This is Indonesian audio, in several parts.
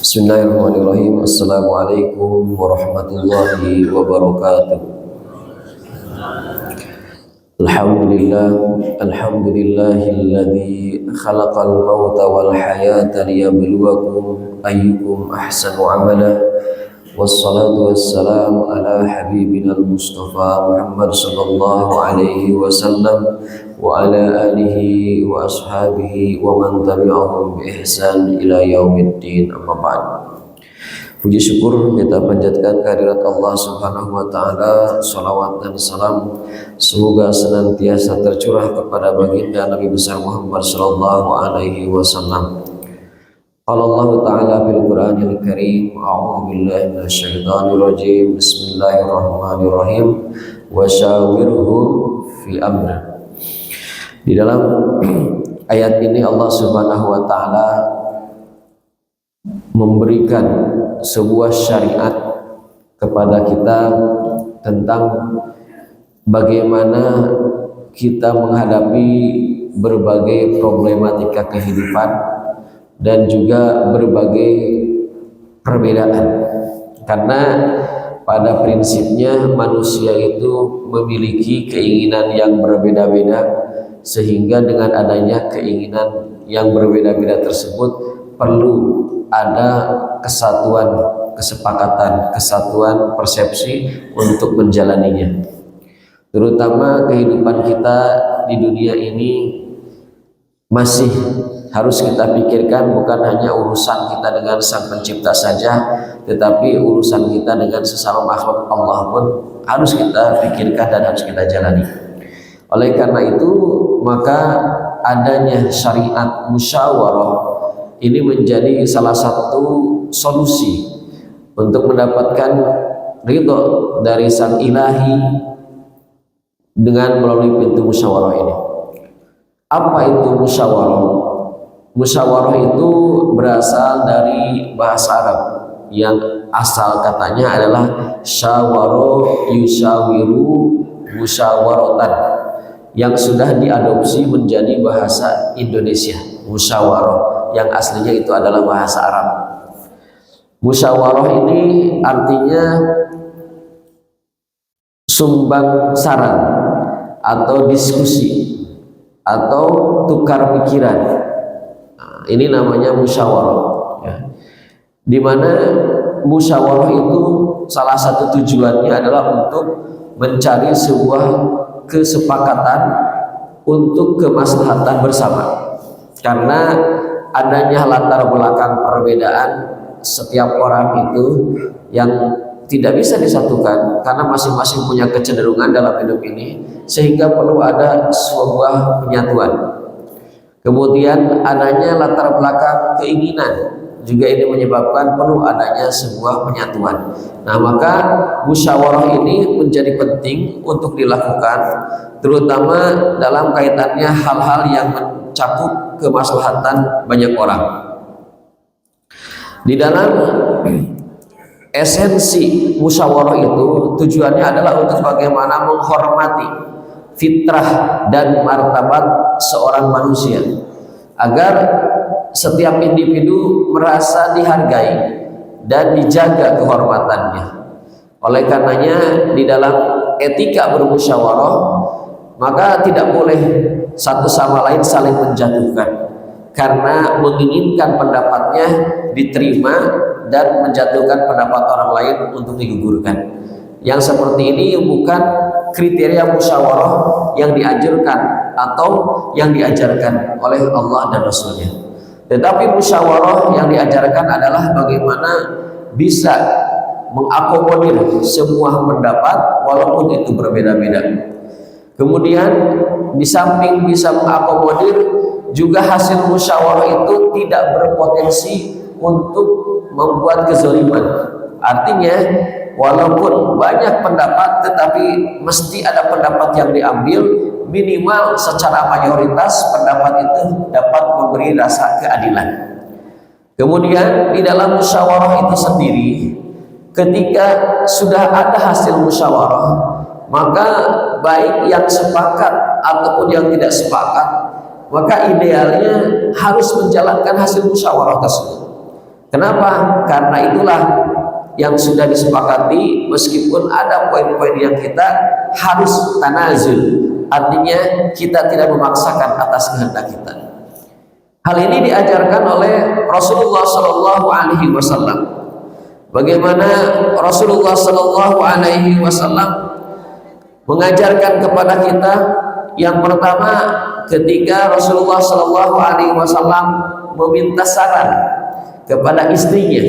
Bismillahirrahmanirrahim. Assalamualaikum warahmatullahi wabarakatuh. Alhamdulillahilladzi khalaqal mauta wal hayata liyabluwakum ayyukum ahsanu amala. Wassalatu wassalamu ala habibinal Mustafa Muhammad sallallahu alaihi wasallam wa ala alihi wa ashabihi wa man tabi'ahum bi ihsan ila yaumiddin, amma ba'd. Puji syukur kita panjatkan kehadirat Allah Subhanahu wa taala, salawat dan salam semoga senantiasa tercurah kepada baginda Nabi besar Muhammad sallallahu alaihi wasallam. Allah Ta'ala fil Qur'anil Karim, a'udzu billahi minasyaitonir rajim. Bismillahirrahmanirrahim. Wa syawirhum fi amri. Di dalam ayat ini Allah Subhanahu wa taala memberikan sebuah syariat kepada kita tentang bagaimana kita menghadapi berbagai problematika kehidupan dan juga berbagai perbedaan, karena pada prinsipnya manusia itu memiliki keinginan yang berbeda-beda, sehingga dengan adanya keinginan yang berbeda-beda tersebut perlu ada kesatuan, kesepakatan, kesatuan persepsi untuk menjalaninya. Terutama kehidupan kita di dunia ini masih harus kita pikirkan bukan hanya urusan kita dengan Sang Pencipta saja, tetapi urusan kita dengan sesama makhluk Allah pun harus kita pikirkan dan harus kita jalani. Oleh karena itu, maka adanya syariat musyawarah ini menjadi salah satu solusi untuk mendapatkan ridho dari Sang Ilahi dengan melalui pintu musyawarah ini. Apa itu musyawarah? Musyawarah itu berasal dari bahasa Arab yang asal katanya adalah syawaro yusyawiru musyawaratan, yang sudah diadopsi menjadi bahasa Indonesia. Musyawarah yang aslinya itu adalah bahasa Arab. Musyawarah ini artinya sumbang saran atau diskusi atau tukar pikiran. Ini namanya musyawarah, ya. Dimana musyawarah itu salah satu tujuannya adalah untuk mencari sebuah kesepakatan untuk kemaslahatan bersama. Karena adanya latar belakang perbedaan setiap orang itu yang tidak bisa disatukan karena masing-masing punya kecenderungan dalam hidup ini, sehingga perlu ada sebuah penyatuan. Kemudian adanya latar belakang keinginan juga ini menyebabkan perlu adanya sebuah penyatuan. Nah, maka musyawarah ini menjadi penting untuk dilakukan, terutama dalam kaitannya hal-hal yang mencakup kemaslahatan banyak orang. Di dalam esensi musyawarah itu tujuannya adalah untuk bagaimana menghormati fitrah dan martabat seorang manusia, agar setiap individu merasa dihargai dan dijaga kehormatannya. Oleh karenanya di dalam etika bermusyawarah maka tidak boleh satu sama lain saling menjatuhkan, karena menginginkan pendapatnya diterima dan menjatuhkan pendapat orang lain untuk digugurkan. Yang seperti ini bukan kriteria musyawarah yang dianjurkan atau yang diajarkan oleh Allah dan Rasulnya. Tetapi musyawarah yang diajarkan adalah bagaimana bisa mengakomodir semua pendapat walaupun itu berbeda-beda. Kemudian di samping bisa mengakomodir, juga hasil musyawarah itu tidak berpotensi untuk membuat kezaliman. Artinya walaupun banyak pendapat, tetapi mesti ada pendapat yang diambil, minimal secara mayoritas pendapat itu dapat memberi rasa keadilan. Kemudian di dalam musyawarah itu sendiri, ketika sudah ada hasil musyawarah, maka baik yang sepakat ataupun yang tidak sepakat maka idealnya harus menjalankan hasil musyawarah tersebut. Kenapa? Karena itulah yang sudah disepakati, meskipun ada poin-poin yang kita harus tanazul, artinya kita tidak memaksakan atas kehendak kita. Hal ini diajarkan oleh Rasulullah Shallallahu Alaihi Wasallam. Bagaimana Rasulullah Shallallahu Alaihi Wasallam mengajarkan kepada kita? Yang pertama, ketika Rasulullah Shallallahu Alaihi Wasallam meminta saran kepada istrinya.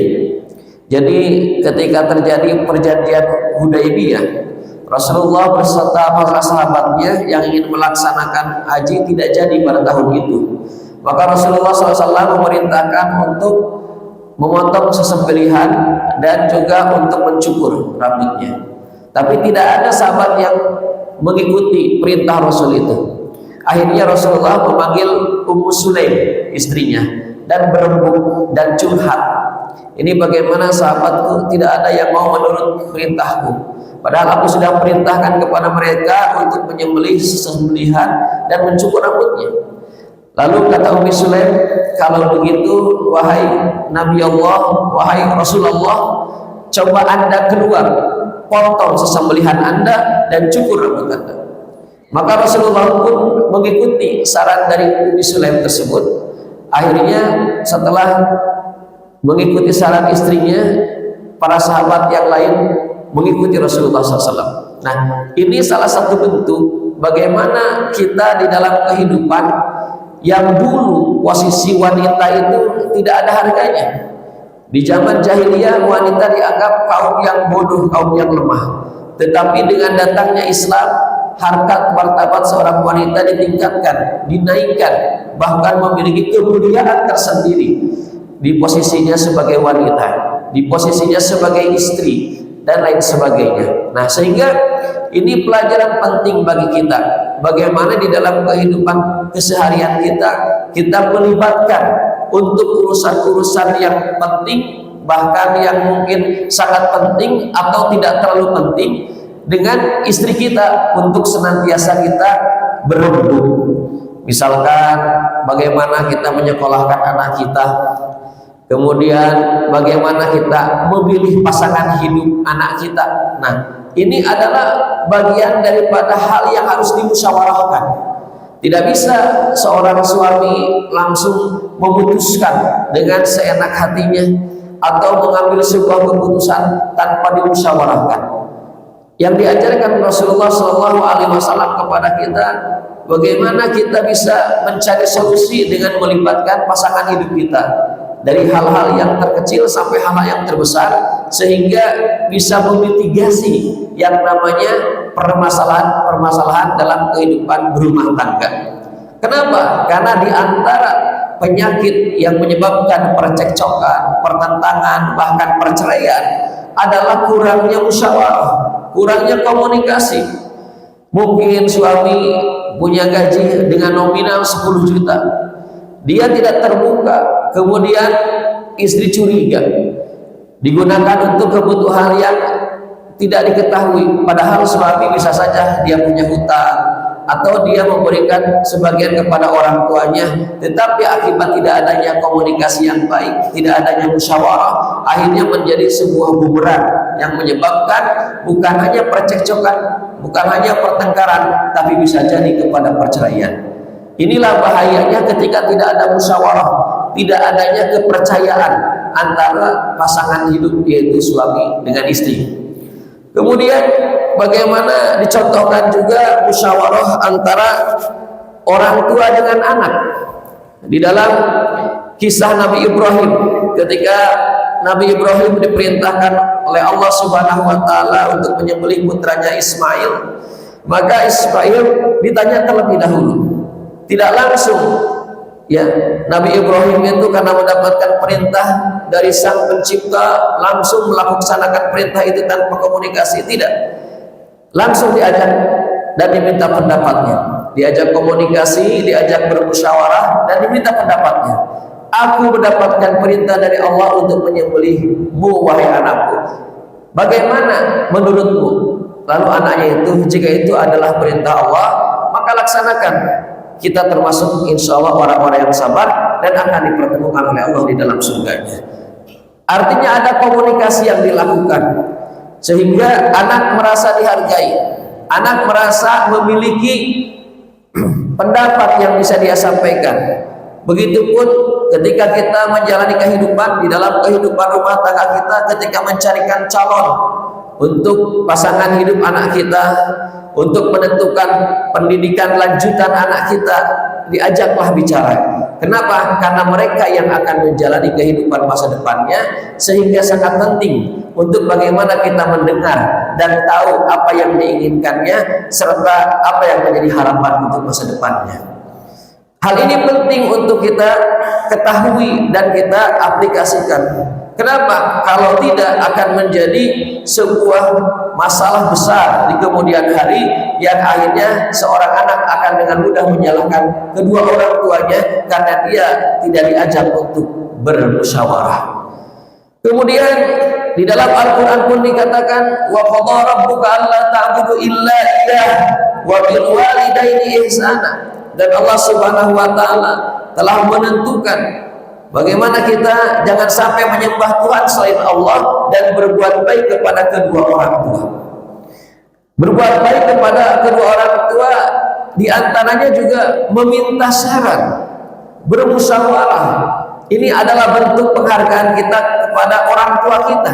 Jadi ketika terjadi perjanjian Hudaybiyah, Rasulullah beserta para sahabatnya yang ingin melaksanakan haji tidak jadi pada tahun itu. Maka Rasulullah SAW memerintahkan untuk memotong sesembelihan dan juga untuk mencukur rambutnya. Tapi tidak ada sahabat yang mengikuti perintah Rasul itu. Akhirnya Rasulullah memanggil Ummu Sulaim, istrinya, dan berembuk dan curhat. Ini bagaimana sahabatku tidak ada yang mau menurut perintahku, padahal aku sudah perintahkan kepada mereka untuk menyembelih sesembelihan dan mencukur rambutnya. Lalu kata Ummu Sulaim, kalau begitu wahai Nabi Allah, wahai Rasulullah, coba Anda keluar, potong sesembelihan Anda dan cukur rambut Anda. Maka Rasulullah pun mengikuti saran dari Ummu Sulaim tersebut. Akhirnya setelah mengikuti saran istrinya, para sahabat yang lain mengikuti Rasulullah SAW. Nah, ini salah satu bentuk bagaimana kita di dalam kehidupan yang dulu posisi wanita itu tidak ada harganya. Di zaman jahiliyah wanita dianggap kaum yang bodoh, kaum yang lemah. Tetapi dengan datangnya Islam, harkat martabat seorang wanita ditingkatkan, dinaikkan, bahkan memiliki kemuliaan tersendiri di posisinya sebagai wanita, di posisinya sebagai istri, dan lain sebagainya. Nah, sehingga ini pelajaran penting bagi kita, bagaimana di dalam kehidupan keseharian kita melibatkan untuk urusan-urusan yang penting, bahkan yang mungkin sangat penting atau tidak terlalu penting, dengan istri kita untuk senantiasa kita berembuk. Misalkan bagaimana kita menyekolahkan anak kita, kemudian bagaimana kita memilih pasangan hidup anak kita. Nah, ini adalah bagian daripada hal yang harus dimusyawarahkan. Tidak bisa seorang suami langsung memutuskan dengan seenak hatinya atau mengambil sebuah keputusan tanpa dimusyawarahkan. Yang diajarkan Rasulullah SAW kepada kita, bagaimana kita bisa mencari solusi dengan melibatkan pasangan hidup kita, dari hal-hal yang terkecil sampai hal-hal yang terbesar, sehingga bisa memitigasi yang namanya permasalahan dalam kehidupan berumah tangga. Kenapa? Karena di antara penyakit yang menyebabkan percekcokan, pertentangan, bahkan perceraian adalah kurangnya musyawarah, kurangnya komunikasi. Mungkin suami punya gaji dengan nominal 10 juta, dia tidak terbuka, kemudian istri curiga, digunakan untuk kebutuhan yang tidak diketahui, padahal suami bisa saja dia punya hutang atau dia memberikan sebagian kepada orang tuanya, tetapi akibat tidak adanya komunikasi yang baik, tidak adanya musyawarah, akhirnya menjadi sebuah bumerang yang menyebabkan bukan hanya percekcokan, bukan hanya pertengkaran, tapi bisa jadi kepada perceraian. Inilah bahayanya ketika tidak ada musyawarah, tidak adanya kepercayaan antara pasangan hidup, yaitu suami dengan istri. Kemudian bagaimana dicontohkan juga musyawarah antara orang tua dengan anak. Di dalam kisah Nabi Ibrahim, ketika Nabi Ibrahim diperintahkan oleh Allah Subhanahu wa taala untuk menyembelih putranya Ismail, maka Ismail ditanya terlebih dahulu. Tidak langsung ya, Nabi Ibrahim itu karena mendapatkan perintah dari Sang Pencipta langsung melaksanakan perintah itu tanpa komunikasi, tidak. Langsung diajak dan diminta pendapatnya, diajak komunikasi, diajak bermusyawarah dan diminta pendapatnya. Aku mendapatkan perintah dari Allah untuk menyembelihmu wahai anakku, bagaimana menurutmu? Lalu anaknya itu, jika itu adalah perintah Allah, maka laksanakan. kita termasuk insya Allah orang-orang yang sabar dan akan dipertemukan oleh Allah di dalam surganya. Artinya ada komunikasi yang dilakukan sehingga anak merasa dihargai, anak merasa memiliki pendapat yang bisa dia sampaikan. Begitupun ketika kita menjalani kehidupan di dalam kehidupan rumah tangga kita, ketika mencarikan calon untuk pasangan hidup anak kita, untuk menentukan pendidikan lanjutan anak kita, diajaklah bicara. Kenapa? Karena mereka yang akan menjalani kehidupan masa depannya, sehingga sangat penting untuk bagaimana kita mendengar dan tahu apa yang diinginkannya serta apa yang menjadi harapan untuk masa depannya. Hal ini penting untuk kita ketahui dan kita aplikasikan. Kenapa? Kalau tidak akan menjadi sebuah masalah besar di kemudian hari yang akhirnya seorang anak akan dengan mudah menyalahkan kedua orang tuanya karena dia tidak diajak untuk bermusyawarah. Kemudian di dalam Al-Quran pun dikatakan wa qadha rabbuka alla ta'budu illa iyyah wa bil walidaini ihsana. Dan Allah Subhanahu wa taala telah menentukan bagaimana kita jangan sampai menyembah Tuhan selain Allah dan berbuat baik kepada kedua orang tua. Berbuat baik kepada kedua orang tua diantaranya juga meminta saran, bermusyawarah. Ini adalah bentuk penghargaan kita kepada orang tua kita.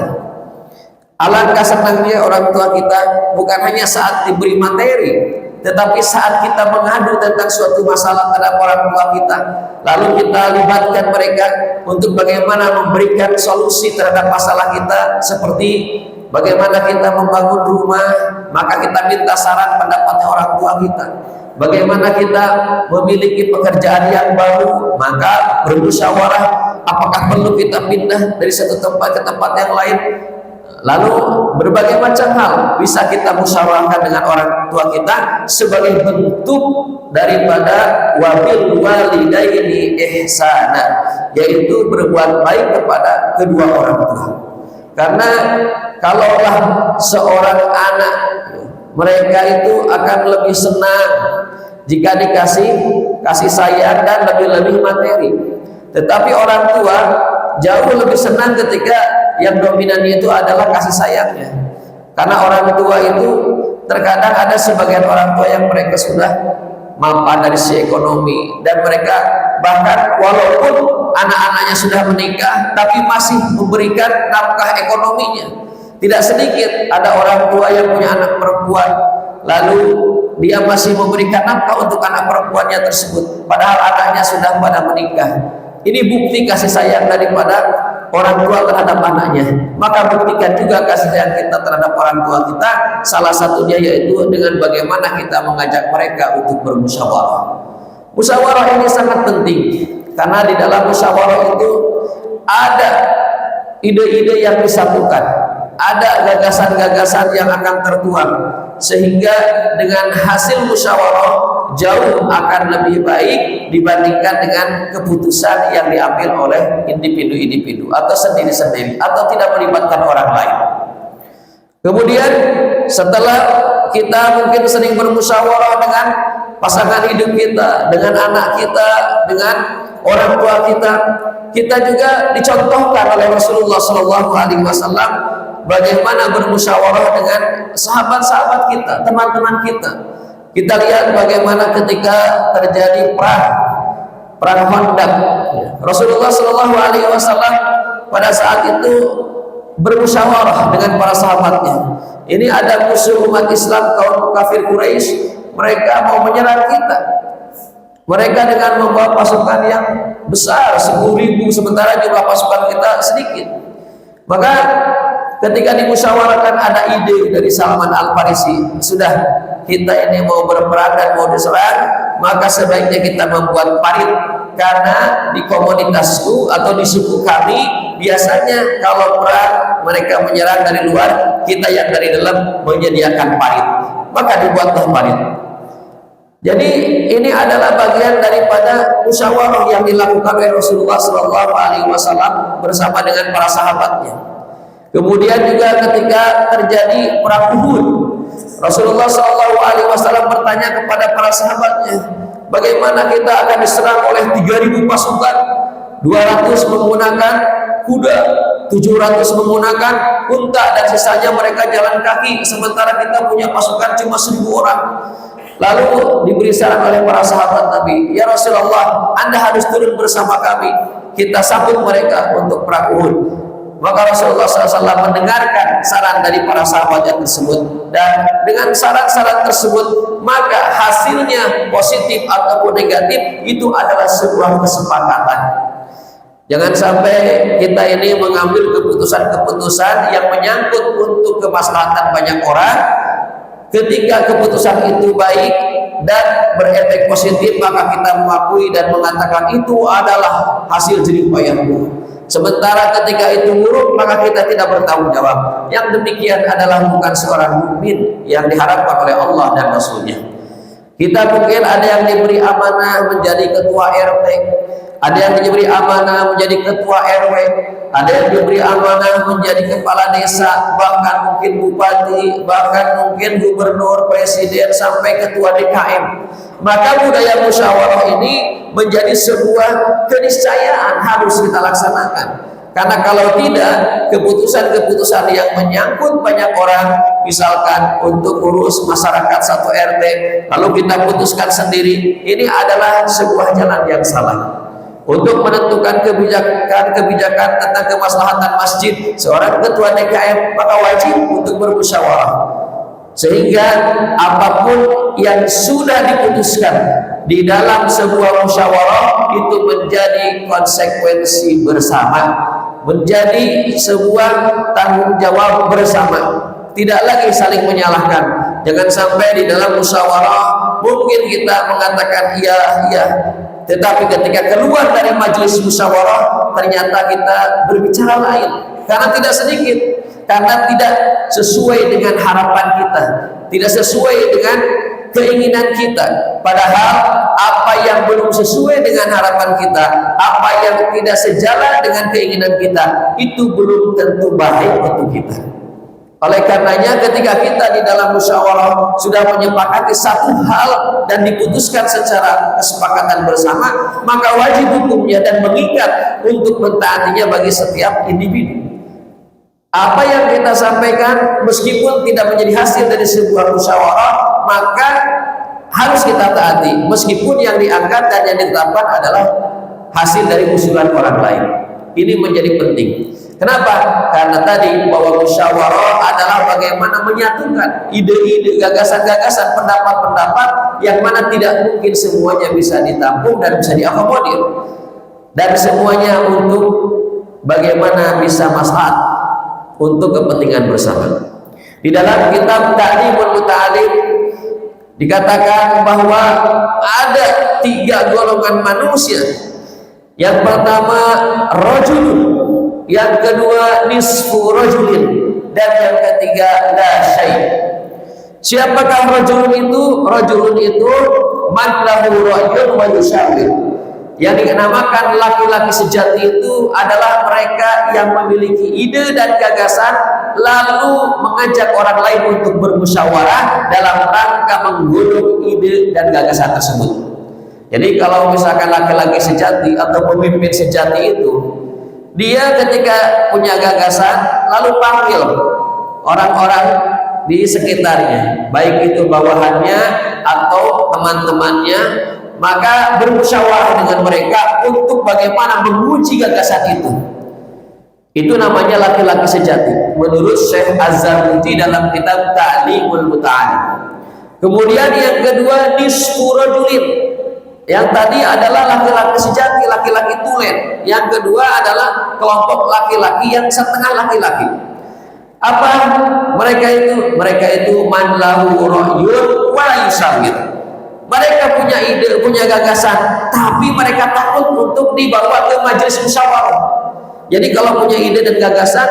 Alangkah senangnya orang tua kita bukan hanya saat diberi materi, tetapi saat kita mengadu tentang suatu masalah terhadap orang tua kita, lalu kita libatkan mereka untuk bagaimana memberikan solusi terhadap masalah kita, seperti bagaimana kita membangun rumah, maka kita minta saran pendapatnya orang tua kita. Bagaimana kita memiliki pekerjaan yang baru, maka bermusyawarah apakah perlu kita pindah dari satu tempat ke tempat yang lain. Lalu berbagai macam hal bisa kita musyawarahkan dengan orang tua kita sebagai bentuk daripada wabil walidaini ihsana, yaitu berbuat baik kepada kedua orang tua. Karena kalaulah seorang anak, mereka itu akan lebih senang jika dikasih kasih sayang dan lebih-lebih materi. Tetapi orang tua jauh lebih senang ketika yang dominan itu adalah kasih sayangnya. Karena orang tua itu terkadang ada sebagian orang tua yang mereka sudah mampan dari sisi ekonomi, dan mereka bahkan walaupun anak-anaknya sudah menikah tapi masih memberikan nafkah ekonominya. Tidak sedikit ada orang tua yang punya anak perempuan, lalu dia masih memberikan nafkah untuk anak perempuannya tersebut padahal anaknya sudah pada menikah. Ini bukti kasih sayang daripada orang tua terhadap anaknya. Maka buktikan juga kasih sayang kita terhadap orang tua kita, salah satunya yaitu dengan bagaimana kita mengajak mereka untuk bermusyawarah. Musyawarah ini sangat penting karena di dalam musyawarah itu ada ide-ide yang disatukan, ada gagasan-gagasan yang akan tertuang, sehingga dengan hasil musyawarah jauh akan lebih baik dibandingkan dengan keputusan yang diambil oleh individu-individu atau sendiri-sendiri atau tidak melibatkan orang lain. Kemudian setelah kita mungkin sering bermusyawarah dengan pasangan hidup kita, dengan anak kita, dengan orang tua kita, kita juga dicontohkan oleh Rasulullah SAW bagaimana bermusyawarah dengan sahabat-sahabat kita, teman-teman kita. Kita lihat bagaimana ketika terjadi perang Khandaq, Rasulullah SAW pada saat itu bermusyawarah dengan para sahabatnya. Ini ada musuh umat Islam, kaum kafir Quraisy, mereka mau menyerang kita. Mereka dengan membawa pasukan yang besar 10.000, sementara jumlah pasukan kita sedikit. Maka ketika dimusyawarahkan ada ide dari Salman Al-Farisi, sudah kita ini mau berperang dan mau diserang, maka sebaiknya kita membuat parit, karena di komunitasku atau di suku kami biasanya kalau perang mereka menyerang dari luar, kita yang dari dalam menyediakan parit, maka dibuatlah parit. Jadi ini adalah bagian daripada musyawarah yang dilakukan oleh Rasulullah SAW bersama dengan para sahabatnya. Kemudian juga ketika terjadi perang Uhud, Rasulullah SAW bertanya kepada para sahabatnya, Bagaimana kita akan diserang oleh 3.000 pasukan, 200 menggunakan kuda, 700 menggunakan unta, dan sisanya mereka jalan kaki, sementara kita punya pasukan cuma 1.000 orang. Lalu diberi saran oleh para sahabat Nabi, "Ya Rasulullah, Anda harus turun bersama kami, kita sambut mereka untuk perang Uhud." Maka Rasulullah SAW mendengarkan saran dari para sahabat yang tersebut, dan dengan saran-saran tersebut maka hasilnya positif ataupun negatif itu adalah sebuah kesepakatan. Jangan sampai kita ini mengambil keputusan-keputusan yang menyangkut untuk kemaslahatan banyak orang. Ketika keputusan itu baik dan berefek positif, maka kita mengakui dan mengatakan itu adalah hasil jerih payahmu. Sementara ketika itu buruk, maka kita tidak bertanggung jawab. Yang demikian adalah bukan seorang mukmin yang diharapkan oleh Allah dan Rasulnya. Kita mungkin ada yang diberi amanah menjadi ketua RT, ada yang diberi amanah menjadi ketua RW, ada yang diberi amanah menjadi kepala desa, bahkan mungkin bupati, bahkan mungkin gubernur, presiden, sampai ketua DKM. Maka budaya musyawarah ini menjadi sebuah keniscayaan harus kita laksanakan. Karena kalau tidak, keputusan-keputusan yang menyangkut banyak orang, misalkan untuk urus masyarakat satu RT, lalu kita putuskan sendiri, ini adalah sebuah jalan yang salah. Untuk menentukan kebijakan tentang kemaslahatan masjid, seorang ketua DKM maka wajib untuk bermusyawarah. Sehingga apapun yang sudah diputuskan di dalam sebuah musyawarah itu menjadi konsekuensi bersama, menjadi sebuah tanggung jawab bersama, tidak lagi saling menyalahkan. Jangan sampai di dalam musyawarah mungkin kita mengatakan iya, tetapi ketika keluar dari majelis musyawarah ternyata kita berbicara lain, karena tidak sedikit, karena tidak sesuai dengan harapan kita, tidak sesuai dengan keinginan kita. Padahal apa yang belum sesuai dengan harapan kita, apa yang tidak sejalan dengan keinginan kita, itu belum tentu baik untuk kita. Oleh karenanya ketika kita di dalam musyawarah sudah menyepakati satu hal dan diputuskan secara kesepakatan bersama, maka wajib hukumnya dan mengikat untuk mentaatinya bagi setiap individu. Apa yang kita sampaikan meskipun tidak menjadi hasil dari sebuah musyawarah, maka harus kita taati meskipun yang diangkat dan yang ditetapkan adalah hasil dari usulan orang lain. Ini menjadi penting. Kenapa? Karena tadi bahwa musyawarah adalah bagaimana menyatukan ide-ide, gagasan-gagasan, pendapat-pendapat yang mana tidak mungkin semuanya bisa ditampung dan bisa diakomodir, dan semuanya untuk bagaimana bisa maslahat untuk kepentingan bersama. Di dalam kitab Ta'limul Muta'alim dikatakan bahwa ada 3 golongan manusia. Yang pertama rajulun, yang kedua nisfu rajulin, dan yang ketiga la syai'. Siapakah rajulun itu? Rajulun itu man lahu ra'yun wa yusyawir. Yang dinamakan laki-laki sejati itu adalah mereka yang memiliki ide dan gagasan lalu mengajak orang lain untuk bermusyawarah dalam rangka menggodok ide dan gagasan tersebut. Jadi kalau misalkan laki-laki sejati atau pemimpin sejati itu, dia ketika punya gagasan lalu panggil orang-orang di sekitarnya, baik itu bawahannya atau teman-temannya, maka bermusyawarah dengan mereka untuk bagaimana menguji gagasan itu. Itu namanya laki-laki sejati menurut Syekh Az-Zarnuji dalam kitab Ta'limul Muta'alim. Kemudian yang kedua nisfu rajulin. Yang tadi adalah laki-laki sejati, laki-laki tulen. Yang kedua adalah kelompok laki-laki yang setengah laki-laki. Apa mereka itu? Mereka itu man lahu ra'yun wa yusawir. Mereka punya ide, punya gagasan, tapi mereka takut untuk dibawa ke majelis musyawarah. Jadi kalau punya ide dan gagasan,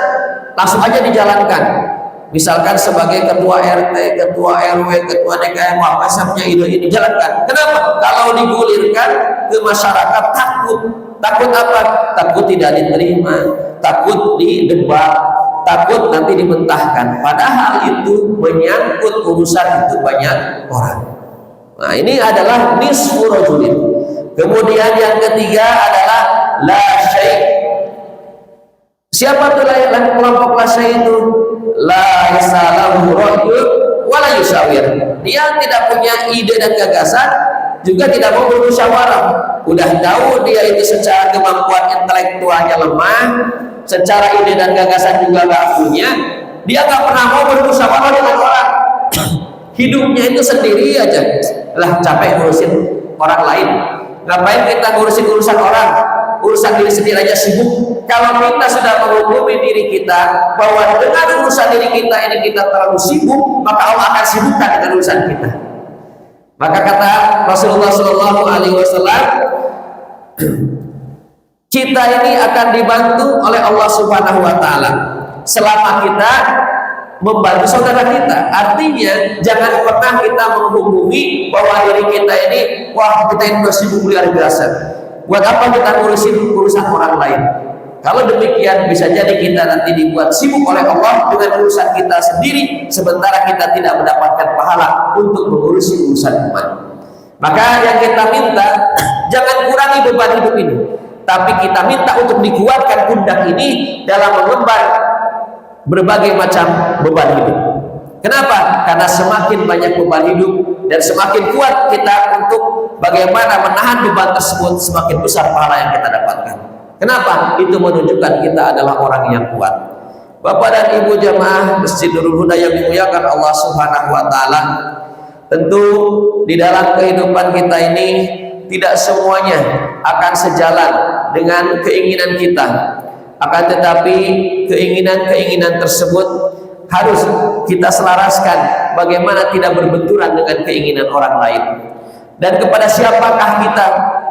langsung aja dijalankan. Misalkan sebagai ketua RT, ketua RW, ketua DKM, saya punya ide ini, jalankan. Kenapa? Kalau digulirkan ke masyarakat takut. Takut apa? Takut tidak diterima, takut didebat, takut nanti dimentahkan. Padahal itu menyangkut urusan itu banyak orang. Nah, ini adalah nisfu rajulin. Kemudian yang ketiga adalah la syai'. Siapa tuh kelompok la syai' itu? La yasalahu rajul wala yusawir. Dia tidak punya ide dan gagasan, juga tidak mau bermusyawarah. Udah tahu dia itu secara kemampuan intelektualnya lemah, secara ide dan gagasan juga nggak punya. Dia nggak pernah mau bermusyawarah dengan orang. Hidupnya itu sendiri aja. Lah, capek ngurusin orang lain. Ngapain kita ngurusin urusan orang? Urusan diri sendiri aja sibuk. Kalau kita sudah menghukumi diri kita bahwa dengan urusan diri kita ini kita terlalu sibuk, maka Allah akan sibukkan dengan urusan kita. Maka kata Rasulullah SAW, kita ini akan dibantu oleh Allah Subhanahu Wa Taala selama kita membantu saudara kita. Artinya jangan pernah kita menghukumi bahwa diri kita ini, wah kita ini udah sibuk luar biasa. Buat apa kita ngurusin urusan orang lain? Kalau demikian bisa jadi kita nanti dibuat sibuk oleh Allah dengan urusan kita sendiri, sementara kita tidak mendapatkan pahala untuk mengurusi urusan umat. Maka yang kita minta, jangan kurangi beban hidup ini, tapi kita minta untuk dikuatkan pundak ini dalam mengemban berbagai macam beban hidup. Kenapa? Karena semakin banyak beban hidup dan semakin kuat kita untuk bagaimana menahan beban tersebut, semakin besar pahala yang kita dapatkan. Kenapa? Itu menunjukkan kita adalah orang yang kuat. Bapak dan Ibu jamaah Masjid Nurul Huda yang dimuliakan Allah Subhanahu Wa Taala, tentu di dalam kehidupan kita ini tidak semuanya akan sejalan dengan keinginan kita. Akan tetapi keinginan-keinginan tersebut harus kita selaraskan bagaimana tidak berbenturan dengan keinginan orang lain. Dan kepada siapakah kita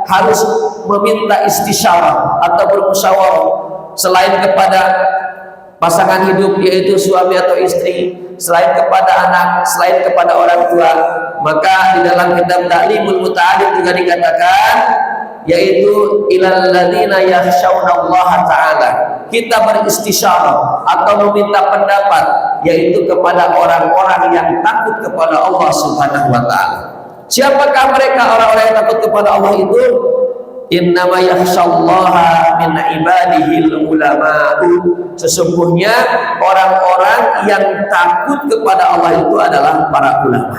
harus meminta istisyarah atau bermusyawarah selain kepada pasangan hidup, yaitu suami atau istri, selain kepada anak, selain kepada orang tua. Maka di dalam kitab Ta'limul Muta'alim juga dikatakan, yaitu ilal ladzina yakhshawnallaha ta'ala. Kita beristisyarah atau meminta pendapat yaitu kepada orang-orang yang takut kepada Allah Subhanahu wa taala. Siapakah mereka orang-orang yang takut kepada Allah itu? Innama yakhshallaha min ibadihil ulama'u. Sesungguhnya orang-orang yang takut kepada Allah itu adalah para ulama.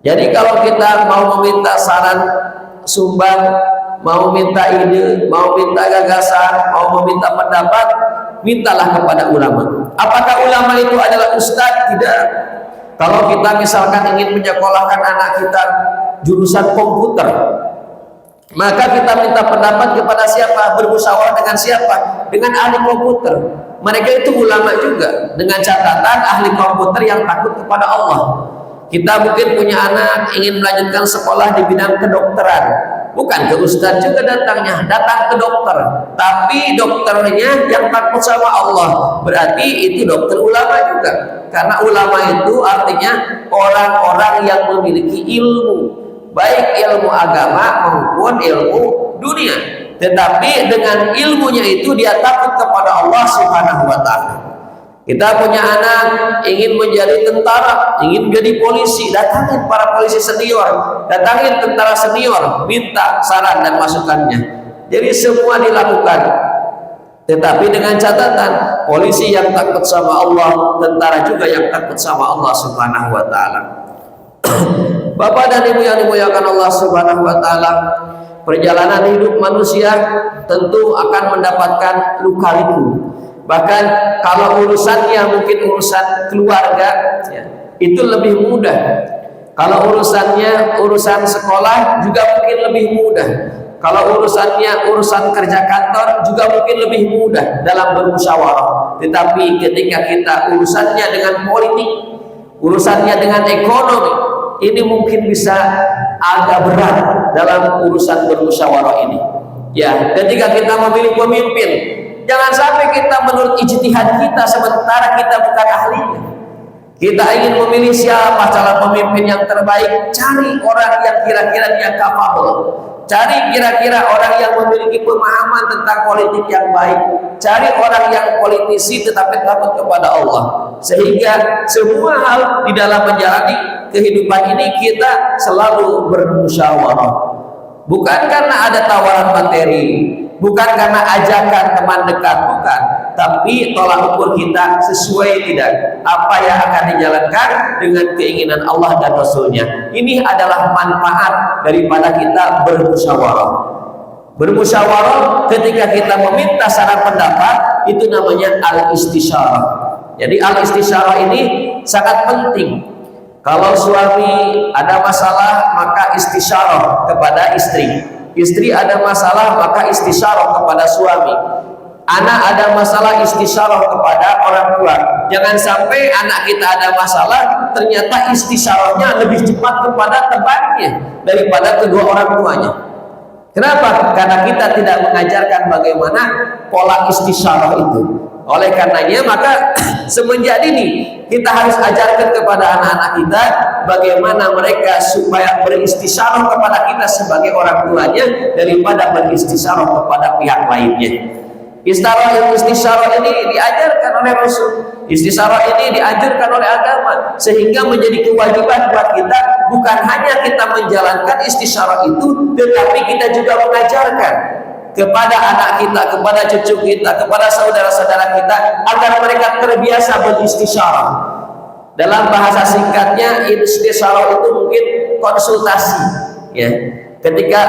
Jadi kalau kita mau meminta saran, sumbang, mau minta ide, mau minta gagasan, mau meminta pendapat, mintalah kepada ulama. Apakah ulama itu adalah ustadz? Tidak. Kalau kita misalkan ingin menyekolahkan anak kita jurusan komputer, maka kita minta pendapat kepada siapa? Bermusyawarah dengan siapa? Dengan ahli komputer. Mereka itu ulama juga, dengan catatan ahli komputer yang takut kepada Allah. Kita mungkin punya anak ingin melanjutkan sekolah di bidang kedokteran, bukan ke ustadz juga datangnya, datang ke dokter, tapi dokternya yang takut sama Allah. Berarti itu dokter ulama juga, karena ulama itu artinya orang-orang yang memiliki ilmu, baik ilmu agama maupun ilmu dunia, tetapi dengan ilmunya itu dia takut kepada Allah Subhanahu wa taala. Kita punya anak ingin menjadi tentara, ingin menjadi polisi, datangin para polisi senior, datangin tentara senior, minta saran dan masukannya. Jadi semua dilakukan, tetapi dengan catatan polisi yang takut sama Allah, tentara juga yang takut sama Allah Subhanahu wa taala. Bapak dan Ibu yang dimuliakan Allah Subhanahu wa taala, perjalanan hidup manusia tentu akan mendapatkan luka-liku. Bahkan kalau urusannya mungkin urusan keluarga, ya, itu lebih mudah. Kalau urusannya urusan sekolah juga mungkin lebih mudah. Kalau urusannya urusan kerja kantor juga mungkin lebih mudah dalam bermusyawarah. Tetapi ketika kita urusannya dengan politik, urusannya dengan ekonomi, ini mungkin bisa agak berat dalam urusan bermusyawarah ini. Ya, ketika kita memilih pemimpin, jangan sampai kita menurut ijtihad kita sementara kita bukan ahlinya. Kita ingin memilih siapa calon pemimpin yang terbaik, cari orang yang kira-kira dia kapabel, cari kira-kira orang yang memiliki pemahaman tentang politik yang baik, cari orang yang politisi tetapi takut kepada Allah, sehingga semua hal di dalam menjalani kehidupan ini kita selalu bermusyawarah, bukan karena ada tawaran materi, bukan karena ajakan teman dekat, bukan, tapi tolak ukur kita sesuai tidak apa yang akan dijalankan dengan keinginan Allah dan Rasulnya. Ini adalah manfaat daripada kita bermusyawarah. Bermusyawarah ketika kita meminta saran pendapat, itu namanya al-istisyarah. Jadi al-istisyarah ini sangat penting. Kalau suami ada masalah, maka istisyarah kepada istri. Istri ada masalah, maka istisyarah kepada suami. Anak ada masalah, istisyarah kepada orang tua. Jangan sampai anak kita ada masalah, ternyata istisyarahnya lebih cepat kepada temannya daripada kedua orang tuanya. Kenapa? Karena kita tidak mengajarkan bagaimana pola istisyarah itu. Oleh karenanya maka semenjak dini kita harus ajarkan kepada anak-anak kita bagaimana mereka supaya beristisyarah kepada kita sebagai orang tuanya daripada beristisyarah kepada pihak lainnya. Istisyarah ini diajarkan oleh Rasul. Istisyarah ini diajarkan oleh agama, sehingga menjadi kewajiban buat kita bukan hanya kita menjalankan istisyarah itu, tetapi kita juga mengajarkan kepada anak kita, kepada cucu kita, kepada saudara-saudara kita agar mereka terbiasa beristisyarah. Dalam bahasa singkatnya, istisyarah itu mungkin konsultasi, ya. Ketika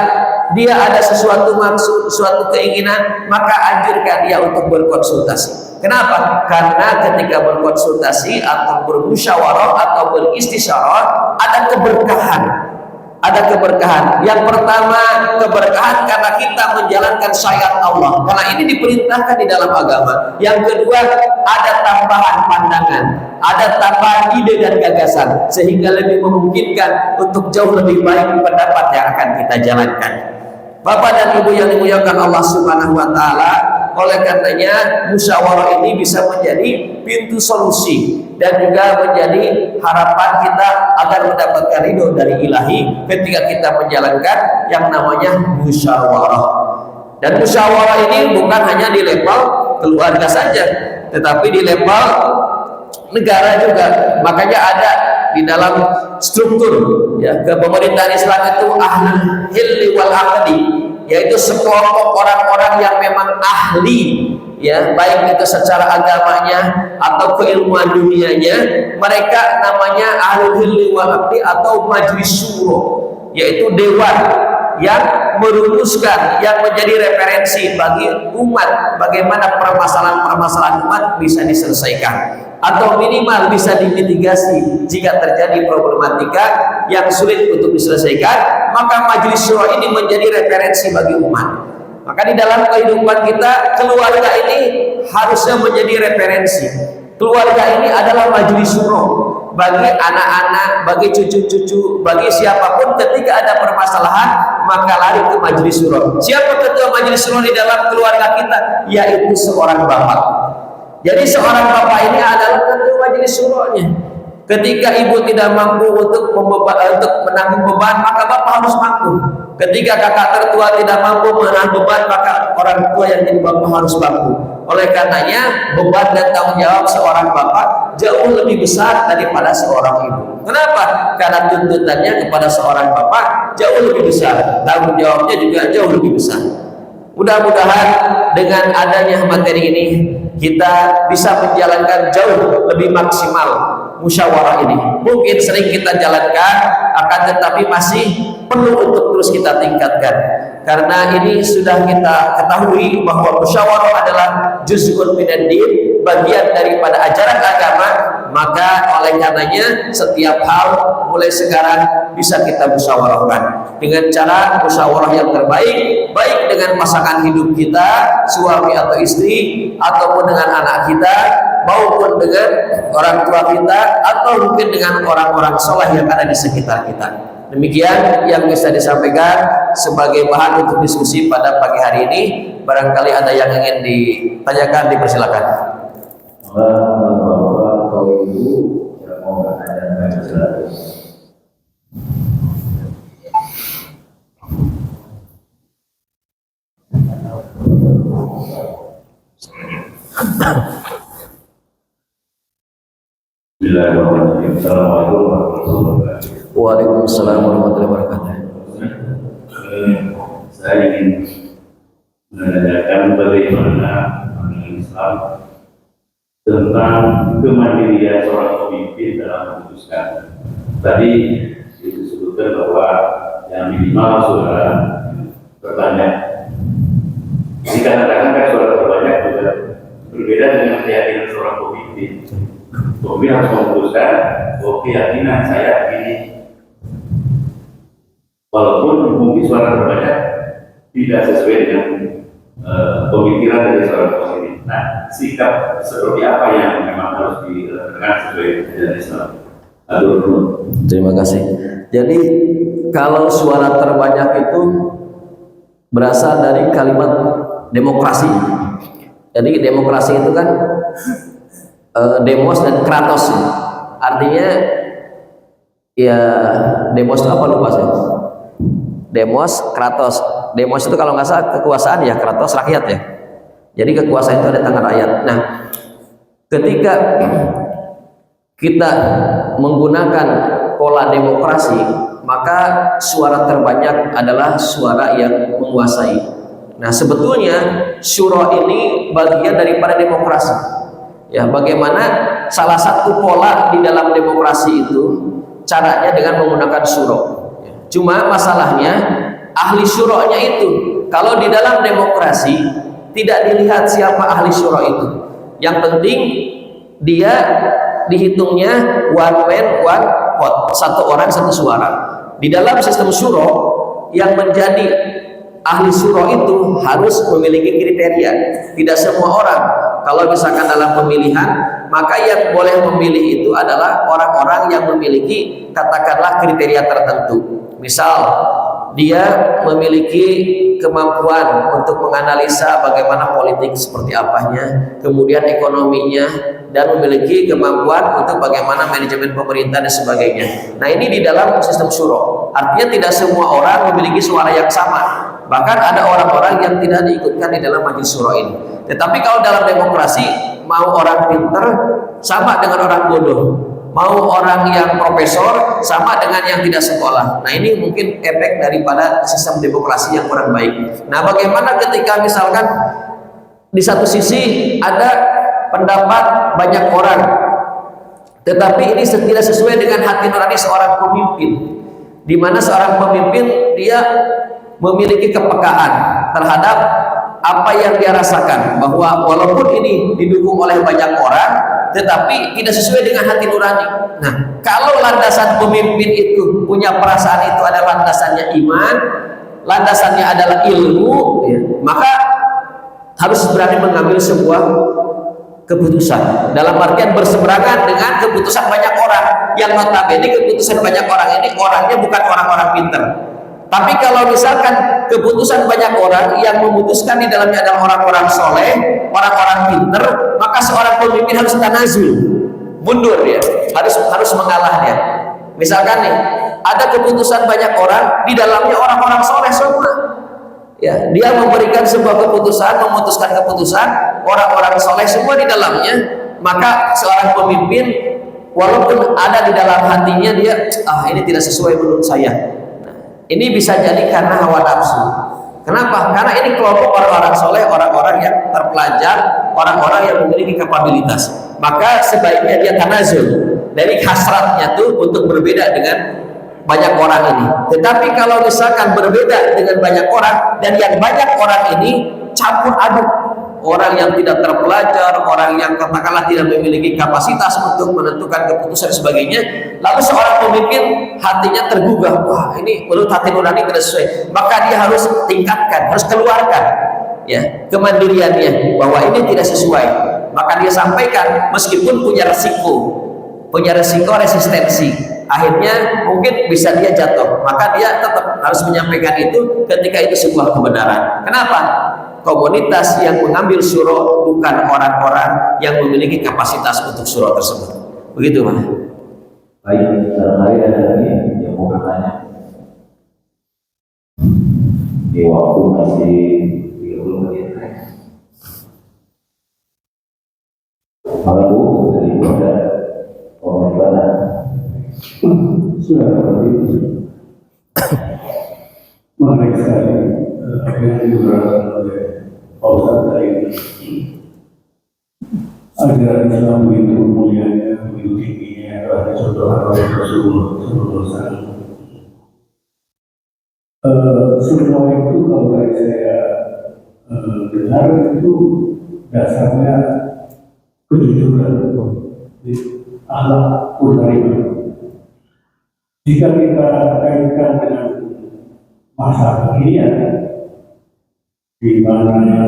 dia ada sesuatu maksud, suatu keinginan, maka anjurkan dia untuk berkonsultasi. Kenapa? Karena ketika berkonsultasi atau bermusyawarah atau beristisyarah ada keberkahan. Ada keberkahan. Yang pertama, keberkahan karena kita menjalankan syariat Allah. Karena ini diperintahkan di dalam agama. Yang kedua, ada tambahan pandangan, ada tambahan ide dan gagasan, sehingga lebih memungkinkan untuk jauh lebih baik pendapat yang akan kita jalankan. Bapak dan Ibu yang dimuliakan Allah Subhanahu wa taala, oleh karenanya musyawarah ini bisa menjadi pintu solusi dan juga menjadi harapan kita agar mendapatkan ridho dari Ilahi ketika kita menjalankan yang namanya musyawarah. Dan musyawarah ini bukan hanya di level keluarga saja, tetapi di level negara juga. Makanya ada di dalam struktur ya kepemerintahan Islam itu ahlul hilli wal aqdi, yaitu sekelompok orang-orang yang memang ahli, ya, baik itu secara agamanya atau keilmuan dunianya. Mereka namanya ahlul hilli wal aqdi atau majlis syuro, yaitu dewan yang merumuskan, yang menjadi referensi bagi umat bagaimana permasalahan-permasalahan umat bisa diselesaikan atau minimal bisa dimitigasi. Jika terjadi problematika yang sulit untuk diselesaikan, maka majelis syuro ini menjadi referensi bagi umat. Maka di dalam kehidupan kita, keluarga ini harusnya menjadi referensi. Keluarga ini adalah majelis syuro bagi anak-anak, bagi cucu-cucu, bagi siapapun. Ketika ada permasalahan, maka lari ke majelis syuro. Siapa ketua majelis syuro di dalam keluarga kita? Yaitu seorang bapak. Jadi seorang bapak ini adalah ketua majelis syuronya. Ketika ibu tidak mampu untuk menanggung beban, maka bapak harus mampu. Ketika kakak tertua tidak mampu menanggung beban, maka orang tua yang jadi bapak harus mampu. Oleh karenanya beban dan tanggung jawab seorang bapak jauh lebih besar daripada seorang ibu. Kenapa? Karena tuntutannya kepada seorang bapak jauh lebih besar, tanggung jawabnya juga jauh lebih besar. Mudah-mudahan dengan adanya materi ini kita bisa menjalankan jauh lebih maksimal musyawarah ini. Mungkin sering kita jalankan, akan tetapi masih perlu untuk terus kita tingkatkan. Karena ini sudah kita ketahui bahwa musyawarah adalah juz'un minad din, bagian daripada ajaran agama. Maka oleh karenanya setiap hal mulai sekarang bisa kita musyawarahkan dengan cara musyawarah yang terbaik, baik dengan pasangan hidup kita, suami atau istri, ataupun dengan anak kita, maupun dengan orang tua kita, atau mungkin dengan orang-orang saleh yang ada di sekitar kita. Demikian yang bisa disampaikan sebagai bahan untuk diskusi pada pagi hari ini. Barangkali ada yang ingin ditanyakan, dipersilakan. Bapak atau Ibu yang mau bertanya, silakan. Bismillahirrahmanirrahim. Assalamualaikum warahmatullahi wabarakatuh. Waalaikumsalam warahmatullahi wabarakatuh. Saya ingin menanyakan bagaimana pandangan Islam tentang kemandirian seorang pemimpin dalam memutuskan. Tadi disebutkan bahwa yang minimal suara terbanyak. Dikarenakan kan suara terbanyak juga berbeda dengan keyakinan seorang pemimpin. Pemimpin harus memutuskan, oh keyakinan saya ini, walaupun mungkin suara terbanyak tidak sesuai dengan pemikiran dari seorang pemimpin. Nah, sikap seperti apa yang memang harus dilakukan sesuai dengan Islam? Terima kasih. Jadi kalau suara terbanyak itu berasal dari kalimat demokrasi. Jadi demokrasi itu kan demos dan kratos. Artinya ya demos itu apa lupa saya. Demos, kratos. Demos itu kalau nggak salah kekuasaan ya, kratos rakyat ya. Jadi kekuasaan itu ada di tangan rakyat. Nah, ketika kita menggunakan pola demokrasi, maka suara terbanyak adalah suara yang menguasai. Nah, sebetulnya syura ini bagian daripada demokrasi. Ya, bagaimana salah satu pola di dalam demokrasi itu caranya dengan menggunakan syura. Cuma masalahnya ahli syura'nya itu, kalau di dalam demokrasi tidak dilihat siapa ahli syura itu. Yang penting dia dihitungnya one man one vote, satu orang satu suara. Di dalam sistem syura yang menjadi ahli syura itu harus memiliki kriteria. Tidak semua orang, kalau misalkan dalam pemilihan, maka yang boleh memilih itu adalah orang-orang yang memiliki katakanlah kriteria tertentu. Misal dia memiliki kemampuan untuk menganalisa bagaimana politik seperti apanya, kemudian ekonominya, dan memiliki kemampuan untuk bagaimana manajemen pemerintah dan sebagainya. Nah, ini di dalam sistem syura. Artinya tidak semua orang memiliki suara yang sama. Bahkan ada orang-orang yang tidak diikutkan di dalam majelis syura ini. Tetapi kalau dalam demokrasi, mau orang pinter sama dengan orang bodoh, mau orang yang profesor sama dengan yang tidak sekolah. Nah, ini mungkin efek daripada sistem demokrasi yang kurang baik. Nah, bagaimana ketika misalkan di satu sisi ada pendapat banyak orang, tetapi ini tidak sesuai dengan hati nurani seorang pemimpin, di mana seorang pemimpin dia memiliki kepekaan terhadap apa yang dia rasakan, bahwa walaupun ini didukung oleh banyak orang, tetapi tidak sesuai dengan hati nurani. Nah, kalau landasan pemimpin itu punya perasaan itu adalah landasannya iman, landasannya adalah ilmu, ya, maka harus berani mengambil sebuah keputusan. Dalam artian berseberangan dengan keputusan banyak orang, yang notabene keputusan banyak orang ini orangnya bukan orang-orang pinter. Tapi kalau misalkan keputusan banyak orang yang memutuskan di dalamnya adalah orang-orang soleh, orang-orang pinter, maka seorang pemimpin harus tanazul, mundur ya, harus mengalah dia. Misalkan nih, ada keputusan banyak orang, di dalamnya orang-orang soleh semua. Ya, dia memberikan sebuah keputusan, memutuskan keputusan, orang-orang soleh semua di dalamnya, maka seorang pemimpin walaupun ada di dalam hatinya dia, ini tidak sesuai menurut saya. Ini bisa jadi karena hawa nafsu. Kenapa? Karena ini kelompok orang-orang soleh, orang-orang yang terpelajar, orang-orang yang memiliki kapabilitas. Maka sebaiknya dia tanazul dari hasratnya tuh untuk berbeda dengan banyak orang ini. Tetapi kalau misalkan berbeda dengan banyak orang, dan yang banyak orang ini campur aduk, orang yang tidak terpelajar, orang yang katakanlah tidak memiliki kapasitas untuk menentukan keputusan dan sebagainya, lalu seorang pemimpin hatinya tergugah, wah ini menurut hati nurani tidak sesuai, maka dia harus tingkatkan, harus keluarkan ya kemandiriannya bahwa ini tidak sesuai, maka dia sampaikan meskipun punya resiko resistensi, akhirnya mungkin bisa dia jatuh, maka dia tetap harus menyampaikan itu ketika itu sebuah kebenaran. Kenapa? Komunitas yang mengambil syura bukan orang-orang yang memiliki kapasitas untuk syura tersebut. Begitu, Mas. Baik, saya ada lagi yang mau bertanya. Di waktu masih 30 menit. Halo Bu, dari Bunda. Bagaimana? Sudah seperti itu. Menarik sekali apa yang diberikan oleh Pak Ustadz tadi. Ajaran Islam begitu mulianya, begitu tingginya, ada contohan oleh Rasulullah. Semua itu kalau dari saya dengar itu dasarnya kejujuran, akhlak ulama. Jika kita kaitkan dengan masa kekinian, di mana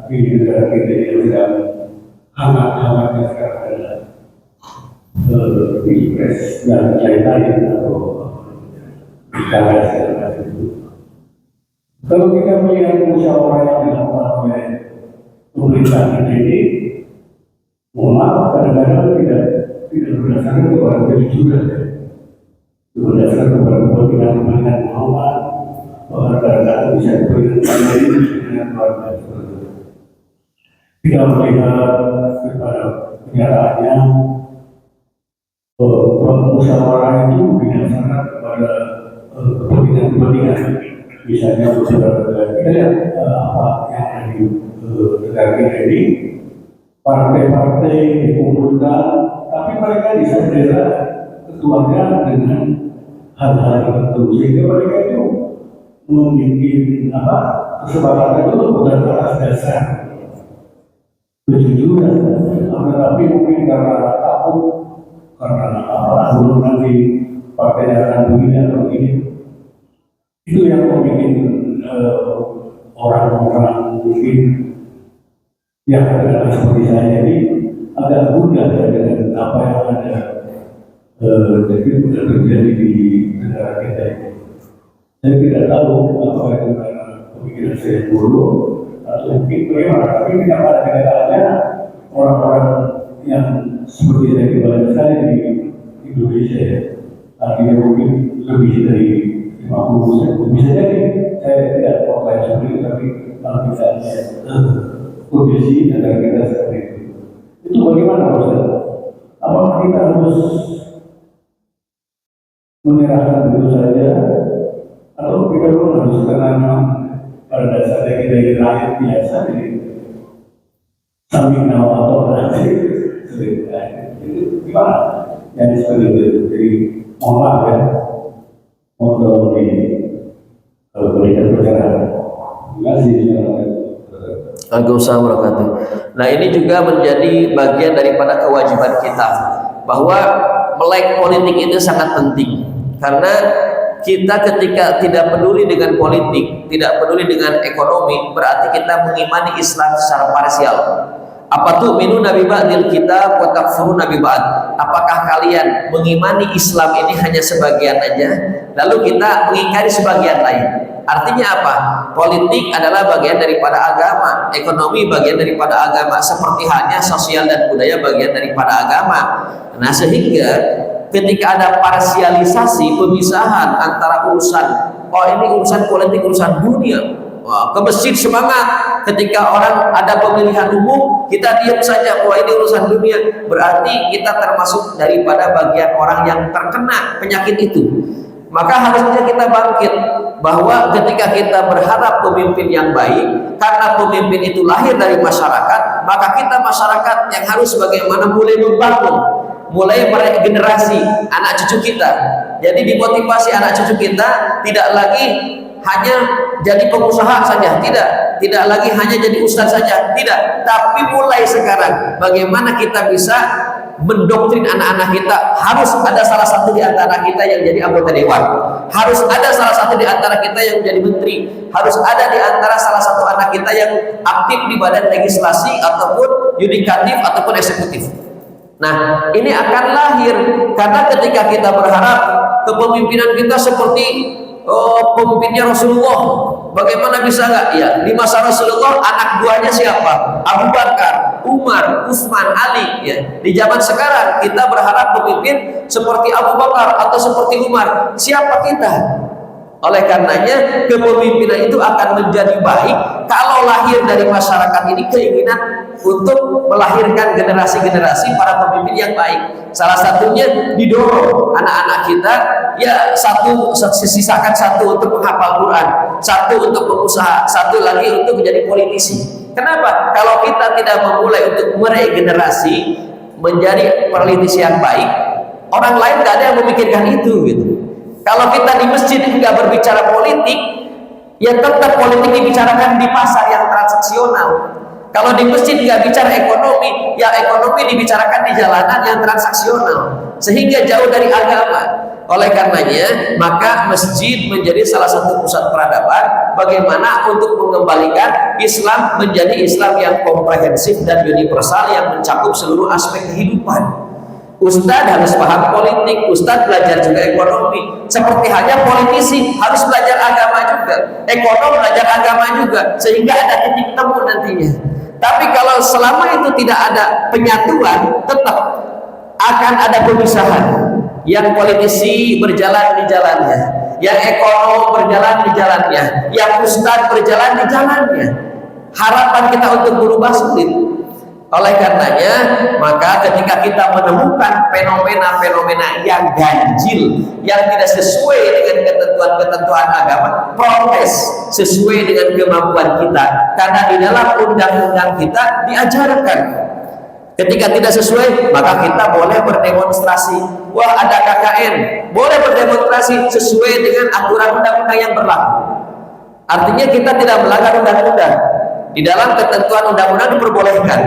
di negara kita yang sedang hangat-hangatnya sekarang adalah pilpres dan lain-lain atau pilkada segala itu. Kalau kita melihat musyawarah yang dilakukan oleh pemerintah kita ini, mohon maaf kadang-kadang tidak berdasarkan kepada kejujuran, berdasarkan kepada kepentingan Muhammad, bahwa kadang-kadang bisa diberikan dengan keluarga seperti itu. Tidak melihat kepada kenyataannya, musyawarah itu berdasarkan kepada kepentingan. Misalnya kita lihat apa yang ada di negara kita ini, partai-partai dikumpulkan, tapi mereka disandera ketuanya dengan hal-hal tertentu, sehingga mereka itu membuat kesepakatan itu bukan atas dasar kejujuran, tetapi mungkin karena takut, karena belum nanti partainya akan begini atau begini. Itu yang membuat orang-orang mungkin yang ada seperti saya ini agak mudah dengan apa yang ada terjadi di negara kita ini. Saya tidak tahu apa itu karena pemikiran saya dulu atau mungkin bagaimana, tapi tidak pada kenyataannya orang-orang yang seperti yang banyak sekali di Indonesia, artinya mungkin lebih dari 50%. Bisa jadi saya tidak percaya seperti itu, tapi kalau misalnya kondisi negara kita seperti itu bagaimana Ustaz? Apakah kita harus menyerahkan begitu saja, atau kita harus karena pada dasarnya kita ini rakyat biasa, jadi samping nawa atau nanti itu gimana? Yang seperti itu, jadi mohon maaf ya, untuk berikan pencerahan. Terima kasih. Waalaikumsalam warahmatullahi wabarakatuh. Nah, ini juga menjadi bagian daripada kewajiban kita, bahwa melek politik itu sangat penting, karena kita ketika tidak peduli dengan politik, tidak peduli dengan ekonomi, berarti kita mengimani Islam secara parsial. Apa tuh minu nabi ba'dil kitab wa takfurun nabi ba'd? Apakah kalian mengimani Islam ini hanya sebagian aja, lalu kita mengingkari sebagian lain? Artinya apa? Politik adalah bagian daripada agama, ekonomi bagian daripada agama, seperti halnya sosial dan budaya bagian daripada agama. Nah, sehingga ketika ada parsialisasi, pemisahan antara urusan, oh ini urusan politik, urusan dunia, ke masjid semangat, ketika orang ada pemilihan umum kita diam saja, wah ini urusan dunia, berarti kita termasuk daripada bagian orang yang terkena penyakit itu. Maka harusnya kita bangkit, bahwa ketika kita berharap pemimpin yang baik, karena pemimpin itu lahir dari masyarakat, maka kita masyarakat yang harus bagaimana mulai membangun, mulai generasi anak cucu kita. Jadi dimotivasi anak cucu kita tidak lagi hanya jadi pengusaha saja, tidak lagi hanya jadi ustaz saja, tidak, tapi mulai sekarang bagaimana kita bisa mendoktrin anak-anak kita. Harus ada salah satu di antara kita yang jadi anggota dewan, harus ada salah satu di antara kita yang menjadi menteri, harus ada di antara salah satu anak kita yang aktif di badan legislasi ataupun yudikatif ataupun eksekutif. Nah, ini akan lahir karena ketika kita berharap kepemimpinan kita seperti pemimpinnya Rasulullah. Bagaimana bisa enggak? Ya, di masa Rasulullah anak buahnya siapa? Abu Bakar, Umar, Utsman, Ali. Ya, di zaman sekarang kita berharap pemimpin seperti Abu Bakar atau seperti Umar. Siapa kita? Oleh karenanya kepemimpinan itu akan menjadi baik kalau lahir dari masyarakat ini keinginan untuk melahirkan generasi-generasi para pemimpin yang baik. Salah satunya didorong anak-anak kita ya sisakan satu untuk menghafal Quran, satu untuk pengusaha, satu lagi untuk menjadi politisi. Kenapa? Kalau kita tidak memulai untuk meregenerasi menjadi politisi yang baik, orang lain tidak ada yang memikirkan itu gitu. Kalau kita di masjid nggak berbicara politik, ya tetap politik dibicarakan di pasar yang transaksional. Kalau di masjid nggak bicara ekonomi, ya ekonomi dibicarakan di jalanan yang transaksional, sehingga jauh dari agama. Oleh karenanya, maka masjid menjadi salah satu pusat peradaban bagaimana untuk mengembalikan Islam menjadi Islam yang komprehensif dan universal yang mencakup seluruh aspek kehidupan. Ustadz harus paham politik, Ustadz belajar juga ekonomi. Seperti halnya politisi harus belajar agama juga, ekonom belajar agama juga, sehingga ada titik temu nantinya. Tapi kalau selama itu tidak ada penyatuan, tetap akan ada pemisahan. Yang politisi berjalan di jalannya, yang ekonom berjalan di jalannya, yang Ustadz berjalan di jalannya. Harapan kita untuk berubah sulit. Oleh karenanya, maka ketika kita menemukan fenomena-fenomena yang ganjil, yang tidak sesuai dengan ketentuan-ketentuan agama, protes sesuai dengan kemampuan kita. Karena di dalam undang-undang kita diajarkan, ketika tidak sesuai, maka kita boleh berdemonstrasi. Wah, ada KKN, boleh berdemonstrasi sesuai dengan aturan undang-undang yang berlaku. Artinya kita tidak melanggar undang-undang. Di dalam ketentuan undang-undang diperbolehkan.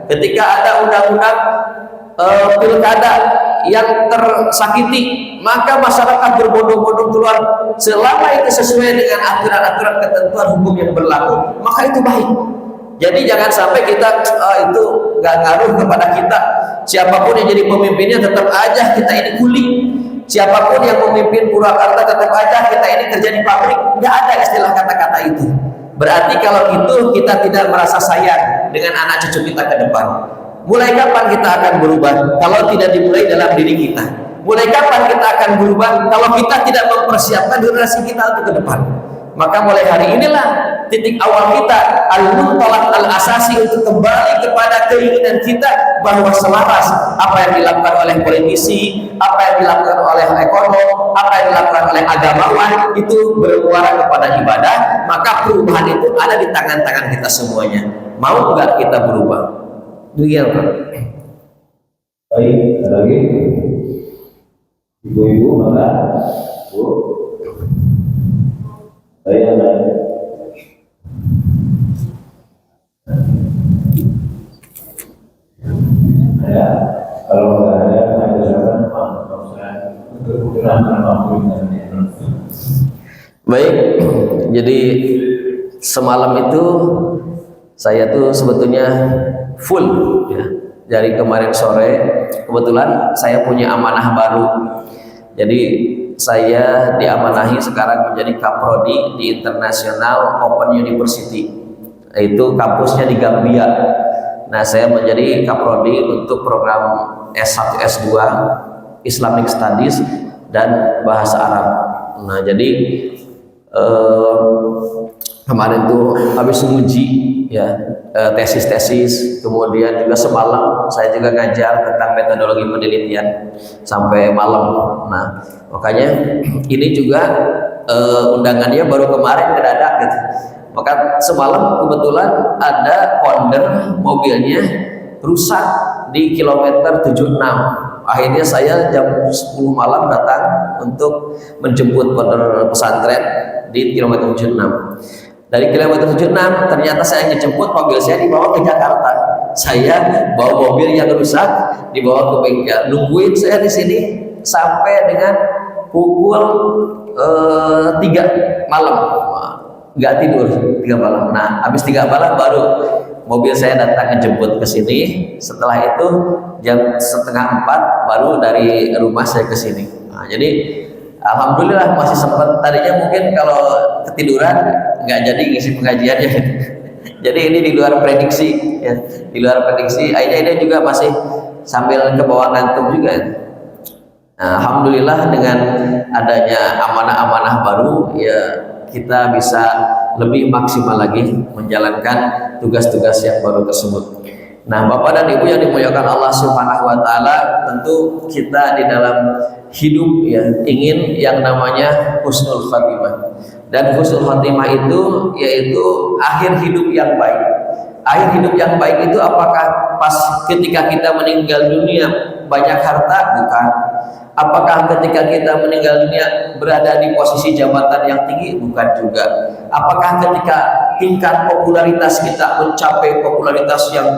Ketika ada undang-undang pilkada yang tersakiti, maka masyarakat berbondong-bondong keluar. Selama itu sesuai dengan aturan-aturan ketentuan hukum yang berlaku, maka itu baik. Jadi jangan sampai kita itu nggak ngaruh kepada kita. Siapapun yang jadi pemimpinnya tetap aja kita ini kuli. Siapapun yang memimpin Purwakarta tetap aja kita ini kerja di pabrik. Nggak ada istilah kata-kata itu. Berarti kalau itu kita tidak merasa sayang dengan anak cucu kita ke depan. Mulai kapan kita akan berubah kalau tidak dimulai dalam diri kita? Mulai kapan kita akan berubah kalau kita tidak mempersiapkan generasi kita untuk ke depan? Maka mulai hari inilah titik awal kita, al-muntolak al-asasi, untuk kembali kepada keinginan kita bahwa selaras apa yang dilakukan oleh politisi, apa yang dilakukan oleh ekonom, apa yang dilakukan oleh agamawan itu bermuara kepada ibadah. Maka perubahan itu ada di tangan-tangan kita semuanya. Mau nggak kita berubah? Demikian Pak. Baik, ada lagi ibu-ibu, maka Bu, saya nanya. Ya, kalau saya silakan Pak. Baik, jadi semalam itu saya tuh sebetulnya full ya. Dari kemarin sore kebetulan saya punya amanah baru. Jadi saya diamanahi sekarang menjadi kaprodi di International Open University. Itu kampusnya di Gambia. Nah, saya menjadi kaprodi untuk program S1 S2 Islamic Studies dan bahasa Arab. Nah, jadi kemarin tuh habis menguji ya tesis-tesis, kemudian juga semalam saya juga ngajar tentang metodologi penelitian sampai malam. Nah, makanya ini juga undangannya baru kemarin mendadak gitu. Maka semalam kebetulan ada founder mobilnya rusak di kilometer 76. Akhirnya saya jam 10 malam datang untuk menjemput founder pesantren di kilometer 76. Dari kilometer 76 ternyata saya ngejemput, mobil saya dibawa ke Jakarta. Saya bawa mobil yang rusak dibawa ke bengkel. Nungguin saya di sini sampai dengan pukul 3 malam. Nggak tidur 3 malam. Nah, habis 3 malam baru mobil saya datang ngejemput ke sini. Setelah itu jam 3:30 baru dari rumah saya ke sini. Nah, jadi alhamdulillah masih sempat. Tadinya mungkin kalau ketiduran nggak jadi ngisi pengajiannya. Jadi ini di luar prediksi ya, di luar prediksi. Akhirnya ini juga masih sambil ke bawah ngantuk juga. Nah, alhamdulillah dengan adanya amanah-amanah baru ya kita bisa lebih maksimal lagi menjalankan tugas-tugas yang baru tersebut. Nah, Bapak dan Ibu yang dimuliakan Allah Subhanahu wa taala, tentu kita di dalam hidup ya ingin yang namanya husnul khatimah. Dan husnul khatimah itu yaitu akhir hidup yang baik. Akhir hidup yang baik itu apakah pas ketika kita meninggal dunia banyak harta? Bukan. Apakah ketika kita meninggal dunia berada di posisi jabatan yang tinggi? Bukan juga. Apakah ketika tingkat popularitas kita mencapai popularitas yang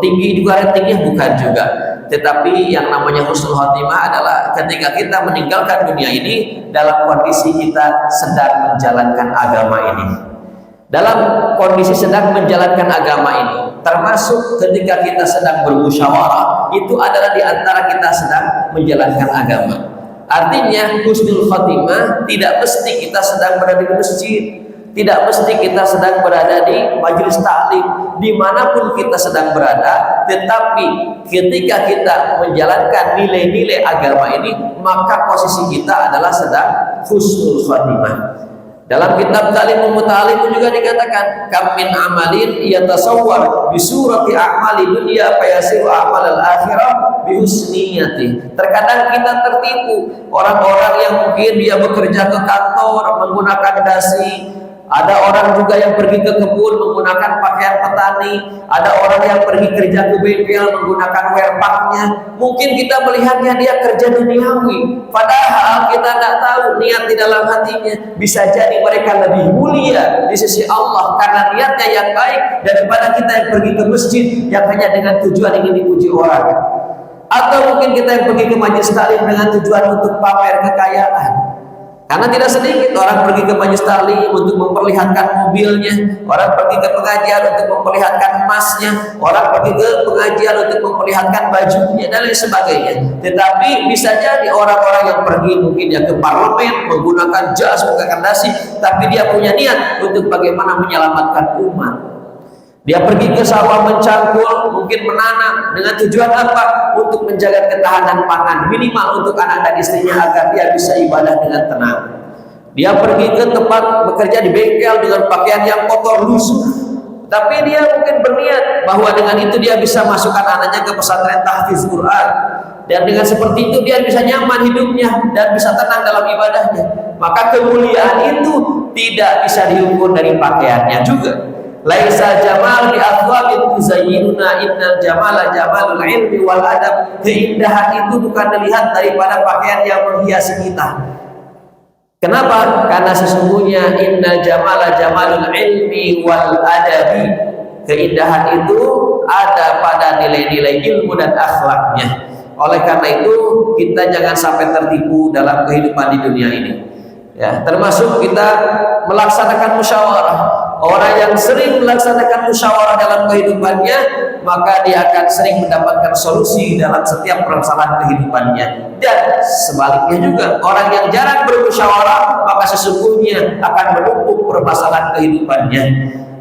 tinggi juga tinggi? Bukan juga. Tetapi yang namanya husnul khotimah adalah ketika kita meninggalkan dunia ini dalam kondisi kita sedang menjalankan agama ini. Dalam kondisi sedang menjalankan agama ini, termasuk ketika kita sedang bermusyawarah, itu adalah di antara kita sedang menjalankan agama. Artinya husnul khotimah tidak mesti kita sedang berada di masjid, tidak mesti kita sedang berada di majelis taklim, dimanapun kita sedang berada, tetapi ketika kita menjalankan nilai-nilai agama ini, maka posisi kita adalah sedang husnul khotimah. Dalam kitab Ta'limul Muta'allim juga dikatakan, kam min amalin yatasawwar bi surati a'mali dunya fayasiru a'mal al-akhirah bi husniyati. Terkadang kita tertipu orang-orang yang mungkin dia bekerja ke kantor menggunakan dasi. Ada orang juga yang pergi ke kebun menggunakan pakaian petani. Ada orang yang pergi kerja ke bengkel menggunakan werpaknya. Mungkin kita melihatnya dia kerja duniawi, padahal kita tidak tahu niat di dalam hatinya. Bisa jadi mereka lebih mulia di sisi Allah karena niatnya yang baik daripada kita yang pergi ke masjid yang hanya dengan tujuan ingin dipuji orang. Atau mungkin kita yang pergi ke majelis taklim dengan tujuan untuk pamer kekayaan. Karena tidak sedikit orang pergi ke majelis taklim untuk memperlihatkan mobilnya, orang pergi ke pengajian untuk memperlihatkan emasnya, orang pergi ke pengajian untuk memperlihatkan bajunya dan lain sebagainya. Tetapi bisa jadi orang-orang yang pergi mungkin ya ke parlemen menggunakan jas, menggunakan dasi, tapi dia punya niat untuk bagaimana menyelamatkan umat. Dia pergi ke sawah mencangkul, mungkin menanam dengan tujuan apa? Untuk menjaga ketahanan pangan minimal untuk anak dan istrinya agar dia bisa ibadah dengan tenang. Dia pergi ke tempat bekerja di bengkel dengan pakaian yang kotor lusuh, tapi dia mungkin berniat bahwa dengan itu dia bisa masukkan anaknya ke pesantren tahfiz Quran, dan dengan seperti itu dia bisa nyaman hidupnya dan bisa tenang dalam ibadahnya. Maka kemuliaan itu tidak bisa diukur dari pakaiannya juga. Laisa jamal bi athwabin tuzayyinuna, innal jamala jamalul ilmi wal adab. Keindahan itu bukan dilihat daripada pakaian yang menghiasi kita. Kenapa? Karena sesungguhnya innal jamala jamalul ilmi wal adabi. Keindahan itu ada pada nilai-nilai ilmu dan akhlaknya. Oleh karena itu kita jangan sampai tertipu dalam kehidupan di dunia ini. Ya, termasuk kita melaksanakan musyawarah. Orang yang sering melaksanakan musyawarah dalam kehidupannya, maka dia akan sering mendapatkan solusi dalam setiap permasalahan kehidupannya. Dan sebaliknya juga, orang yang jarang bermusyawarah, maka sesungguhnya akan menumpuk permasalahan kehidupannya.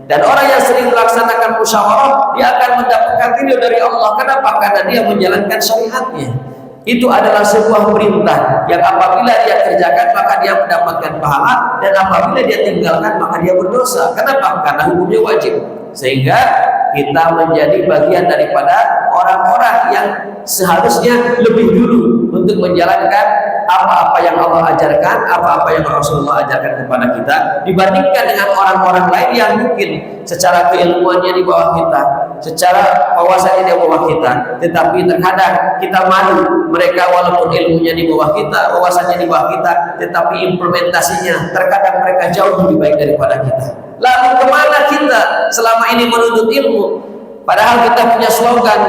Dan orang yang sering melaksanakan musyawarah, dia akan mendapatkan ridho dari Allah. Kenapa? Karena dia menjalankan syariatnya. Itu adalah sebuah perintah yang apabila dia kerjakan maka dia mendapatkan pahala, dan apabila dia tinggalkan maka dia berdosa. Kenapa? Karena hukumnya wajib. Sehingga kita menjadi bagian daripada orang-orang yang seharusnya lebih dulu untuk menjalankan apa-apa yang Allah ajarkan, apa-apa yang Rasulullah ajarkan kepada kita, dibandingkan dengan orang-orang lain yang mungkin secara keilmuannya di bawah kita, secara wawasannya di bawah kita, tetapi terkadang kita malu. Mereka walaupun ilmunya di bawah kita, wawasannya di bawah kita, tetapi implementasinya terkadang mereka jauh lebih baik daripada kita. Lalu kemana kita selama ini menuntut ilmu? Padahal kita punya slogan,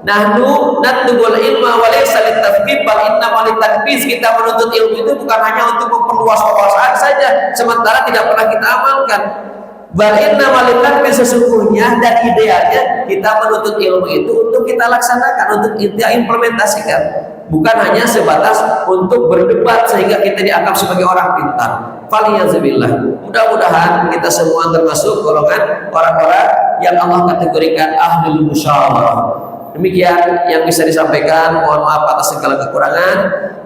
nahnu natlubul ilma wa laysa litafqih bal innama litakbiz. Kita menuntut ilmu itu bukan hanya untuk memperluas wawasan saja, sementara tidak pernah kita amalkan. Bal innama litakbiz, sesungguhnya dan idealnya kita menuntut ilmu itu untuk kita laksanakan, untuk kita implementasikan. Bukan hanya sebatas untuk berdebat sehingga kita dianggap sebagai orang pintar. Faliyazubillah. Mudah-mudahan kita semua termasuk golongan orang-orang yang Allah kategorikan ahlul musyawarah. Demikian yang bisa disampaikan. Mohon maaf atas segala kekurangan.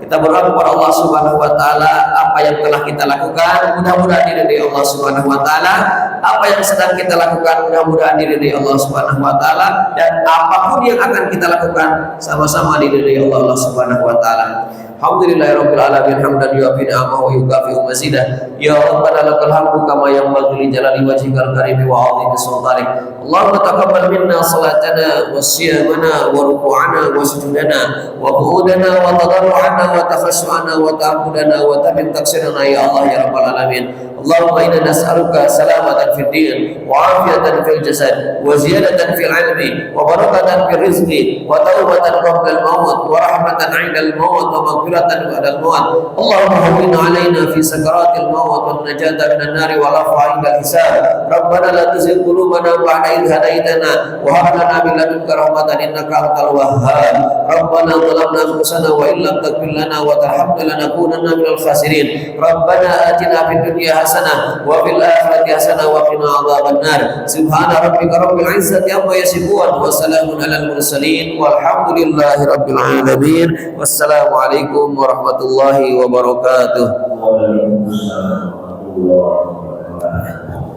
Kita berdoa kepada Allah Subhanahu wa taala, apa yang telah kita lakukan mudah-mudahan diridhai Allah Subhanahu wa taala. Apa yang sedang kita lakukan mudah-mudahan diridhai Allah Subhanahu wa taala, dan apapun yang akan kita lakukan sama-sama diridhai Allah Subhanahu wa taala. Alhamdulillahirabbil alamin hamdan yu'affi ni'amahu wa yukafi'u mazidah. Ya Rabbana lakal hamdu kama yanbaghi li jalali wajhikal karim wa 'azimi sultanik. Allahumma taqabbal minna salatana wa siyamana wa ruku'ana wa sujudana wa qu'udana wa tadarru'ana wa takhashu'ana wa ta'abbudana wa tamin taksirana ya Allah ya rabbal alamin. Allahumma inna nas'aluka salamatan fid din wa 'afiyatan fil jasad wa ziyadatan fil 'ilmi wa barakatan fil rizqi wa tawbatan qabla al-maut wa rahmatan 'inda al-maut wa maghfiratan ba'da al-maut. Allahumma hawwin 'alaina fi sakaratil maut wan najata minan nari wal 'afwa 'inda al-hisab. Rabbana la tuzigh qulubana ba'da idh hadaytana wa hab lana min ladunka rahmatan innaka antal wahhab. Rabbana zalamna anfusana wa illam taghfir lana wa tarhamna lanakunanna minal khasirin. Rabbana atina fid dunya hasanah wa fil akhirati hasanah wa qina adzabannar. Subhana rabbika rabbil izzati amma yasifun wa salamun alal mursalin walhamdulillahi rabbil alamin. Wassalamu alaikum warahmatullahi wabarakatuh. Waalaikumsalam warahmatullahi wabarakatuh.